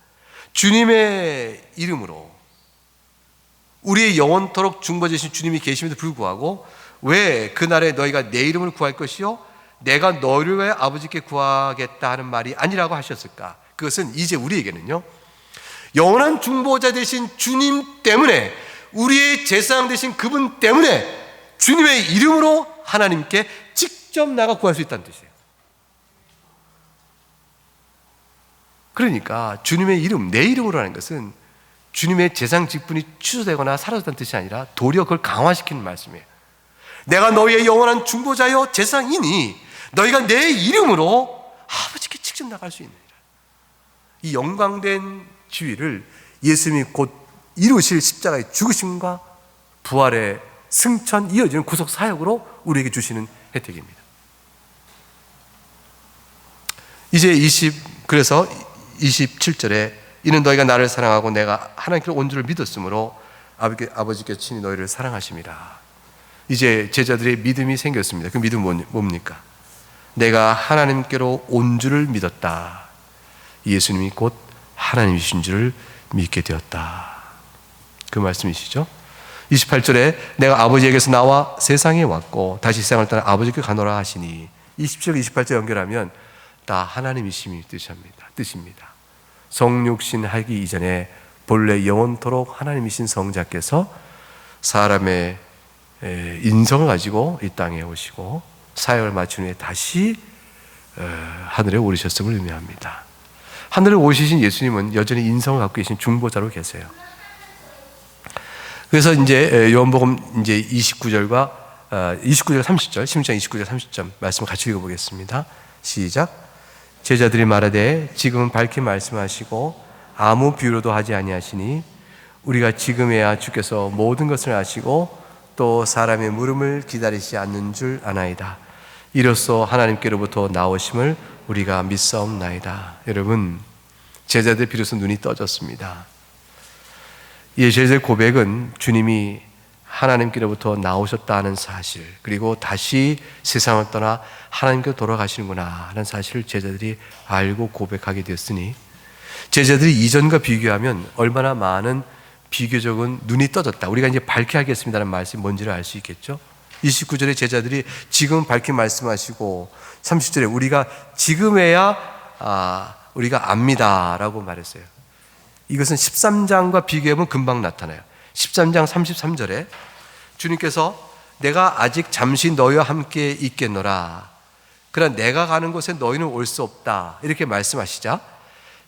주님의 이름으로 우리의 영원토록 중보되신 주님이 계심에도 불구하고 왜 그날에 너희가 내 이름을 구할 것이요 내가 너희를 위하여 아버지께 구하겠다 하는 말이 아니라고 하셨을까? 그것은 이제 우리에게는요 영원한 중보자 되신 주님 때문에 우리의 제사장 되신 그분 때문에 주님의 이름으로 하나님께 직접 나가 구할 수 있다는 뜻이에요. 그러니까 주님의 이름, 내 이름으로 하는 것은 주님의 제사장 직분이 취소되거나 사라졌다는 뜻이 아니라 도리어 그걸 강화시키는 말씀이에요. 내가 너희의 영원한 중보자여 제사장이니 너희가 내 이름으로 아버지께 직접 나갈 수 있느니라. 이 영광된 지위를 예수님이 곧 이루실 십자가의 죽으심과 부활의 승천 이어지는 구속 사역으로 우리에게 주시는 혜택입니다. 이제 그래서 27절에 이는 너희가 나를 사랑하고 내가 하나님께로 온 줄을 믿었으므로 아버지께서 친히 너희를 사랑하심이라. 이제 제자들의 믿음이 생겼습니다. 그 믿음은 뭡니까? 내가 하나님께로 온 줄을 믿었다. 예수님이 곧 하나님이신 줄을 믿게 되었다. 그 말씀이시죠? 28절에 내가 아버지에게서 나와 세상에 왔고 다시 세상을 떠나 아버지께 가노라 하시니 27절 28절 연결하면 다 하나님이심이 뜻입니다. 성육신 하기 이전에 본래 영원토록 하나님이신 성자께서 사람의 인성을 가지고 이 땅에 오시고 사역을 마친 후에 다시 하늘에 오르셨음을 의미합니다. 하늘에 오르신 예수님은 여전히 인성을 갖고 계신 중보자로 계세요. 그래서 이제 요한복음 이제 29절 30절, 16장 29절 30절 말씀을 같이 읽어보겠습니다. 시작. 제자들이 말하되 지금은 밝히 말씀하시고 아무 비유로도 하지 아니하시니 우리가 지금에야 주께서 모든 것을 아시고 또 사람의 물음을 기다리지 않는 줄 아나이다. 이로써 하나님께로부터 나오심을 우리가 믿사옵나이다. 여러분, 제자들 비로소 눈이 떠졌습니다. 이 제자의 고백은 주님이 하나님께로부터 나오셨다는 사실, 그리고 다시 세상을 떠나 하나님께로 돌아가시는구나 하는 사실을 제자들이 알고 고백하게 되었으니, 제자들이 이전과 비교하면 얼마나 많은 비교적은 눈이 떠졌다, 우리가 이제 밝게 하겠습니다는 말씀이 뭔지를 알 수 있겠죠. 29절에 제자들이 지금 밝게 말씀하시고 30절에 우리가 지금에야 우리가 압니다 라고 말했어요. 이것은 13장과 비교하면 금방 나타나요. 13장 33절에 주님께서 내가 아직 잠시 너희와 함께 있겠노라, 그러나 내가 가는 곳에 너희는 올 수 없다 이렇게 말씀하시자,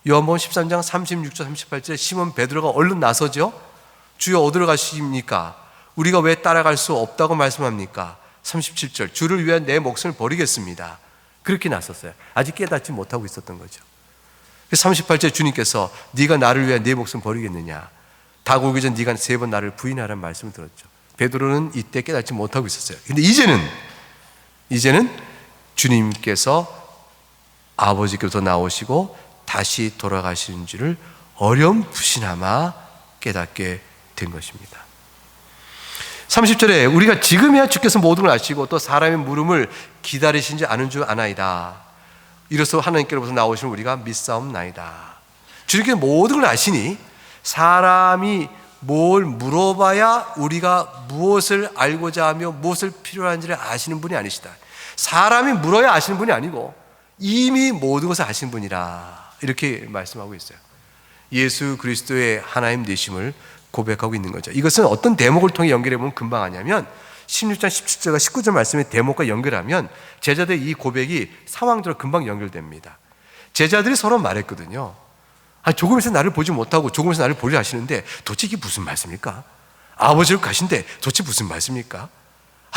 요한복음 13장 36절 38절에 시몬 베드로가 얼른 나서죠. 주여 어디로 가십니까? 우리가 왜 따라갈 수 없다고 말씀합니까? 37절 주를 위한 내 목숨을 버리겠습니다. 그렇게 나섰어요. 아직 깨닫지 못하고 있었던 거죠. 38절 주님께서 네가 나를 위해 네 목숨 버리겠느냐, 다가오기 전 네가 3번 나를 부인하라는 말씀을 들었죠. 베드로는 이때 깨닫지 못하고 있었어요. 근데 이제는 주님께서 아버지께로부터 나오시고 다시 돌아가시는 줄을 어렴풋이나마 깨닫게 된 것입니다. 30절에 우리가 지금이야 주께서 모든 걸 아시고 또 사람의 물음을 기다리신지 아는 줄 아나이다. 이로써 하나님께로부터 나오시면 우리가 믿사옵나이다. 주님께서 모든 걸 아시니 사람이 뭘 물어봐야 우리가 무엇을 알고자 하며 무엇을 필요한지를 아시는 분이 아니시다. 사람이 물어야 아시는 분이 아니고 이미 모든 것을 아시는 분이라, 이렇게 말씀하고 있어요. 예수 그리스도의 하나님 되심을 고백하고 있는 거죠. 이것은 어떤 대목을 통해 연결해 보면 금방 아냐면 16장 17절과 19절 말씀의 대목과 연결하면 제자들의 이 고백이 상황적으로 금방 연결됩니다. 제자들이 서로 말했거든요. 조금 있으면 나를 보지 못하고 조금 있으면 나를 보려 하시는데 도대체 이게 무슨 말씀입니까? 아버지로 가신데 도대체 무슨 말씀입니까?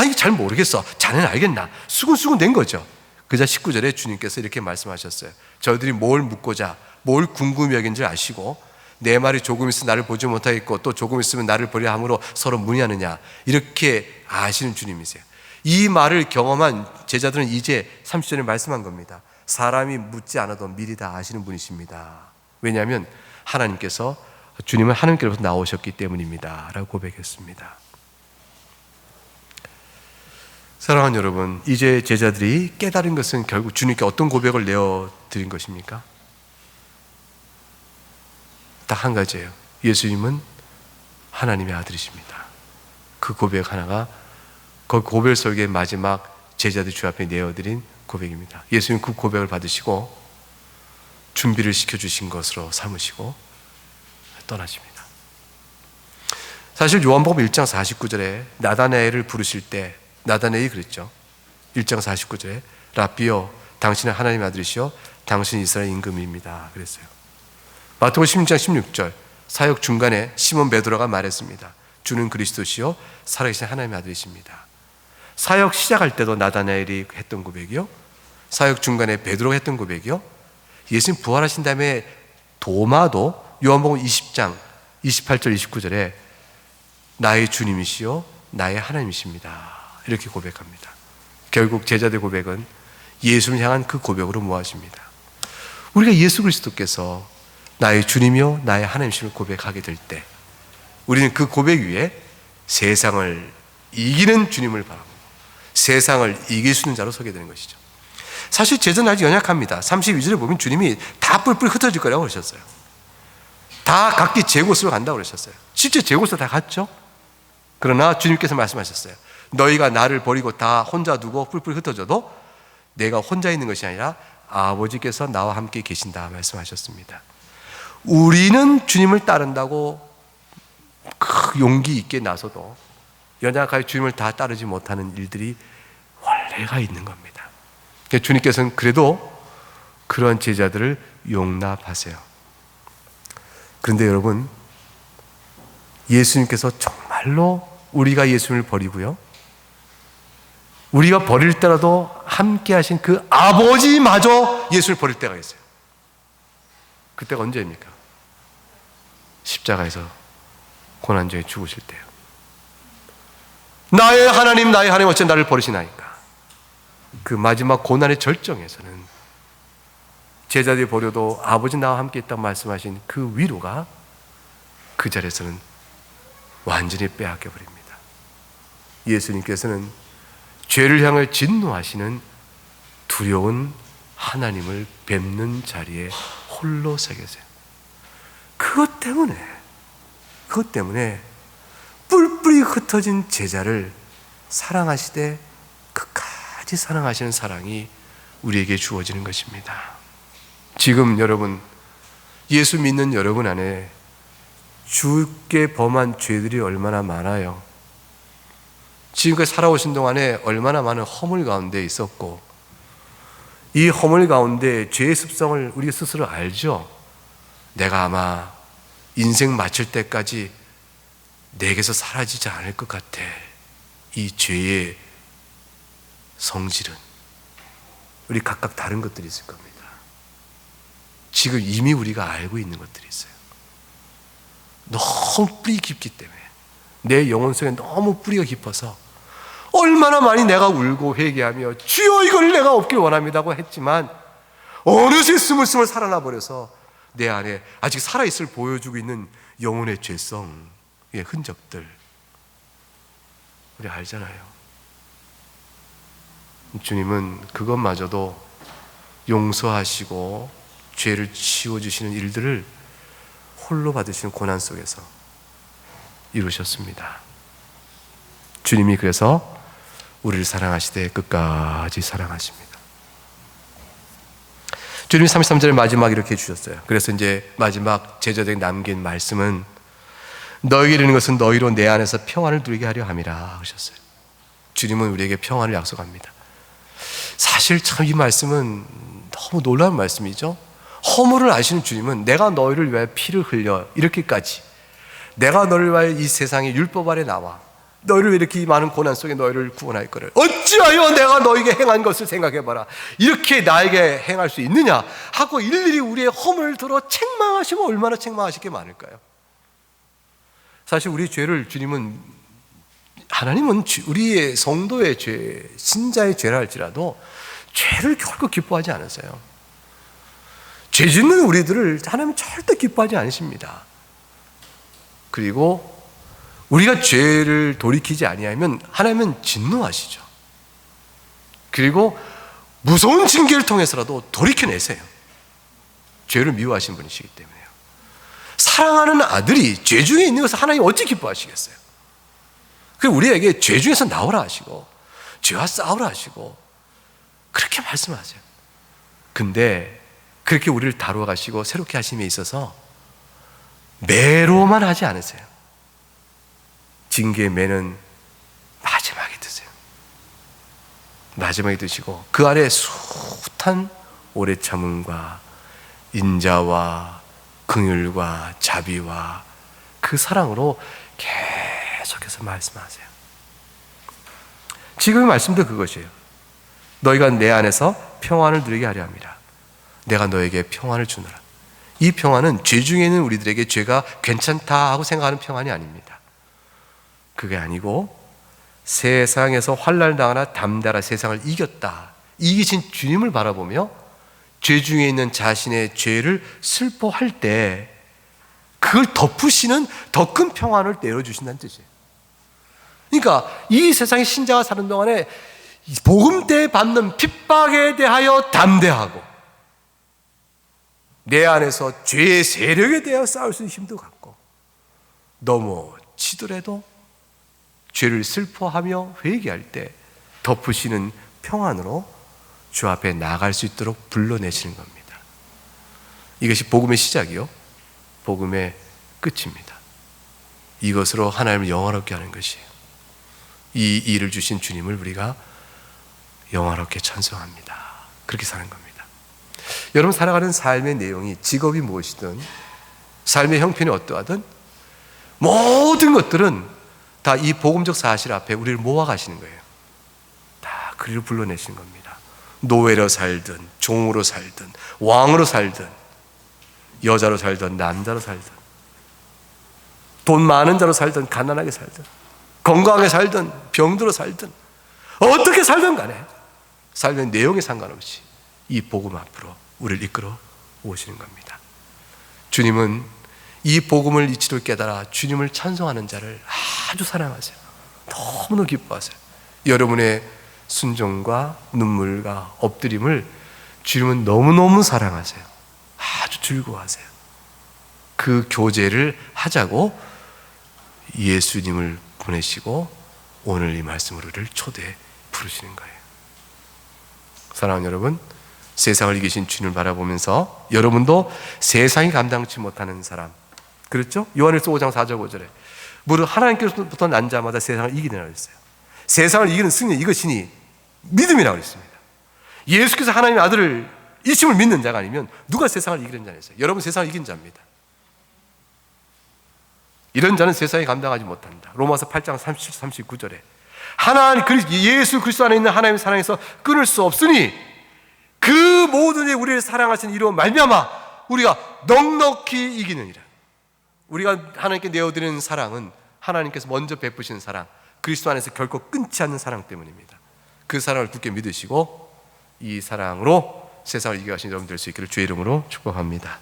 이게 잘 모르겠어. 자네는 알겠나? 수근수근 된 거죠. 그자 19절에 주님께서 이렇게 말씀하셨어요. 저희들이 뭘 묻고자 뭘 궁금히 여긴 줄 아시고 내 말이 조금 있으면 나를 보지 못하겠고 또 조금 있으면 나를 보려 함으로 서로 문의하느냐, 이렇게 아시는 주님이세요. 이 말을 경험한 제자들은 이제 30절에 말씀한 겁니다. 사람이 묻지 않아도 미리 다 아시는 분이십니다. 왜냐하면 하나님께서, 주님은 하나님께로부터 나오셨기 때문입니다 라고 고백했습니다. 사랑하는 여러분, 이제 제자들이 깨달은 것은 결국 주님께 어떤 고백을 내어드린 것입니까? 딱 한 가지예요. 예수님은 하나님의 아들이십니다. 그 고백 하나가 그 고백 설교의 마지막 제자들 주 앞에 내어드린 고백입니다. 예수님 그 고백을 받으시고 준비를 시켜주신 것으로 삼으시고 떠나십니다. 사실 요한복음 1장 49절에 나다나엘을 부르실 때 나다나엘이 그랬죠. 1장 49절에 라비여 당신은 하나님의 아들이시여 당신은 이스라엘 임금입니다 그랬어요. 마태복음 16장 16절 사역 중간에 시몬 베드로가 말했습니다. 주는 그리스도시요 살아계신 하나님의 아들이십니다. 사역 시작할 때도 나다나엘이 했던 고백이요, 사역 중간에 베드로가 했던 고백이요, 예수님 부활하신 다음에 도마도 요한복음 20장 28절 29절에 나의 주님이시요 나의 하나님이십니다 이렇게 고백합니다. 결국 제자들의 고백은 예수를 향한 그 고백으로 모아집니다. 우리가 예수 그리스도께서 나의 주님이요 나의 하나님이심을 고백하게 될 때 우리는 그 고백 위에 세상을 이기는 주님을 바라보고 세상을 이길 수 있는 자로 서게 되는 것이죠. 사실 제자는 아직 연약합니다. 32절에 보면 주님이 다 뿔뿔 흩어질 거라고 그러셨어요. 다 각기 제 곳으로 간다고 그러셨어요. 실제 제 곳으로 다 갔죠. 그러나 주님께서 말씀하셨어요. 너희가 나를 버리고 다 혼자 두고 뿔뿔 흩어져도 내가 혼자 있는 것이 아니라 아버지께서 나와 함께 계신다 말씀하셨습니다. 우리는 주님을 따른다고 그 용기 있게 나서도 연약하게 주님을 다 따르지 못하는 일들이 원래가 있는 겁니다. 주님께서는 그래도 그런 제자들을 용납하세요. 그런데 여러분, 예수님께서 정말로 우리가 예수님을 버리고요, 우리가 버릴 때라도 함께 하신 그 아버지마저 예수를 버릴 때가 있어요. 그때가 언제입니까? 십자가에서 고난 중에 죽으실 때요. 나의 하나님 어째 나를 버리시나이까. 그 마지막 고난의 절정에서는 제자들이 버려도 아버지 나와 함께 있다고 말씀하신 그 위로가 그 자리에서는 완전히 빼앗겨 버립니다. 예수님께서는 죄를 향해 진노하시는 두려운 하나님을 뵙는 자리에 홀로 서 계세요. 그것 때문에 뿔뿔이 흩어진 제자를 사랑하시되 끝까지 사랑하시는 사랑이 우리에게 주어지는 것입니다. 지금 여러분, 예수 믿는 여러분 안에 주께 범한 죄들이 얼마나 많아요. 지금까지 살아오신 동안에 얼마나 많은 허물 가운데 있었고, 이 허물 가운데 죄의 습성을 우리 스스로 알죠. 내가 아마 인생 마칠 때까지 내게서 사라지지 않을 것 같아. 이 죄의 성질은 우리 각각 다른 것들이 있을 겁니다. 지금 이미 우리가 알고 있는 것들이 있어요. 너무 뿌리 깊기 때문에, 내 영혼 속에 너무 뿌리가 깊어서 얼마나 많이 내가 울고 회개하며 주여 이걸 내가 없길 원합니다고 했지만 어느새 스물스물 살아나 버려서 내 안에 아직 살아있을 보여주고 있는 영혼의 죄성의 흔적들 우리 알잖아요. 주님은 그것마저도 용서하시고 죄를 치워주시는 일들을 홀로 받으시는 고난 속에서 이루셨습니다. 주님이 그래서 우리를 사랑하시되 끝까지 사랑하십니다. 주님이 33절의 마지막 이렇게 해주셨어요. 그래서 이제 마지막 제자들에게 남긴 말씀은 너에게 이르는 것은 너희로 내 안에서 평안을 누리게 하려 함이라 하셨어요. 주님은 우리에게 평안을 약속합니다. 사실 참 이 말씀은 너무 놀라운 말씀이죠. 허물을 아시는 주님은 내가 너희를 위하여 피를 흘려 이렇게까지, 내가 너를 위하여 이 세상의 율법 아래 나와 너희를 왜 이렇게 많은 고난 속에 너희를 구원할 거를 어찌하여 내가 너에게 행한 것을 생각해봐라, 이렇게 나에게 행할 수 있느냐 하고 일일이 우리의 허물을 들어 책망하시면 얼마나 책망하실 게 많을까요? 사실 우리 죄를 하나님은 우리의 성도의 죄, 신자의 죄라 할지라도 죄를 결코 기뻐하지 않으세요. 죄 짓는 우리들을 하나님은 절대 기뻐하지 않으십니다. 그리고 우리가 죄를 돌이키지 아니하면 하나님은 진노하시죠. 그리고 무서운 징계를 통해서라도 돌이켜내세요. 죄를 미워하신 분이시기 때문에요. 사랑하는 아들이 죄 중에 있는 것을 하나님 어찌 기뻐하시겠어요? 그리고 우리에게 죄 중에서 나오라 하시고 죄와 싸우라 하시고 그렇게 말씀하세요. 근데 그렇게 우리를 다루어 가시고 새롭게 하심에 있어서 매로만 하지 않으세요. 징계의 매는 마지막에 드세요. 마지막에 드시고 그 아래 숱한 오래 참음과 인자와 긍휼과 자비와 그 사랑으로 계속해서 말씀하세요. 지금의 말씀도 그것이에요. 너희가 내 안에서 평안을 누리게 하려 함이라. 내가 너에게 평안을 주노라. 이 평안은 죄 중에 있는 우리들에게 죄가 괜찮다 하고 생각하는 평안이 아닙니다. 그게 아니고 세상에서 환난을 당하나 담대하라 세상을 이겼다, 이기신 주님을 바라보며 죄 중에 있는 자신의 죄를 슬퍼할 때 그걸 덮으시는 더 큰 평안을 내려주신다는 뜻이에요. 그러니까 이 세상의 신자가 사는 동안에 복음 때 받는 핍박에 대하여 담대하고 내 안에서 죄의 세력에 대하여 싸울 수 있는 힘도 갖고 넘어지더라도 죄를 슬퍼하며 회개할 때 덮으시는 평안으로 주 앞에 나아갈 수 있도록 불러내시는 겁니다. 이것이 복음의 시작이요, 복음의 끝입니다. 이것으로 하나님을 영화롭게 하는 것이에요. 이 일을 주신 주님을 우리가 영화롭게 찬송합니다. 그렇게 사는 겁니다. 여러분 살아가는 삶의 내용이 직업이 무엇이든 삶의 형편이 어떠하든 모든 것들은 다 이 복음적 사실 앞에 우리를 모아가시는 거예요. 다 그리를 불러내시는 겁니다. 노예로 살든 종으로 살든 왕으로 살든 여자로 살든 남자로 살든 돈 많은 자로 살든 가난하게 살든 건강하게 살든 병들어 살든 어떻게 살든 간에 삶의 내용에 상관없이 이 복음 앞으로 우리를 이끌어 오시는 겁니다. 주님은 이 복음을 이치로 깨달아 주님을 찬송하는 자를 아주 사랑하세요. 너무너무 기뻐하세요. 여러분의 순종과 눈물과 엎드림을 주님은 너무너무 사랑하세요. 아주 즐거워하세요. 그 교제를 하자고 예수님을 보내시고 오늘 이 말씀으로 우리를 초대해 부르시는 거예요. 사랑하는 여러분, 세상을 이기신 주님을 바라보면서 여러분도 세상이 감당치 못하는 사람, 그렇죠? 요한일서 5장 4절 5절에 무릇 하나님께로부터 난 자마다 세상을 이기느라고 했어요. 세상을 이기는 승리, 이것이니 믿음이라고 했습니다. 예수께서 하나님의 아들을 이심을 믿는 자가 아니면 누가 세상을 이기는 자냐 했어요. 여러분 세상을 이긴 자입니다. 이런 자는 세상이 감당하지 못한다. 로마서 8장 37, 39절에 하나님 예수 그리스도 안에 있는 하나님의 사랑에서 끊을 수 없으니 그 모든 일 우리를 사랑하신 이로 말미암아 우리가 넉넉히 이기느니라. 우리가 하나님께 내어드리는 사랑은 하나님께서 먼저 베푸신 사랑, 그리스도 안에서 결코 끊지 않는 사랑 때문입니다. 그 사랑을 굳게 믿으시고 이 사랑으로 세상을 이겨가신 여러분 될 수 있기를 주의 이름으로 축복합니다.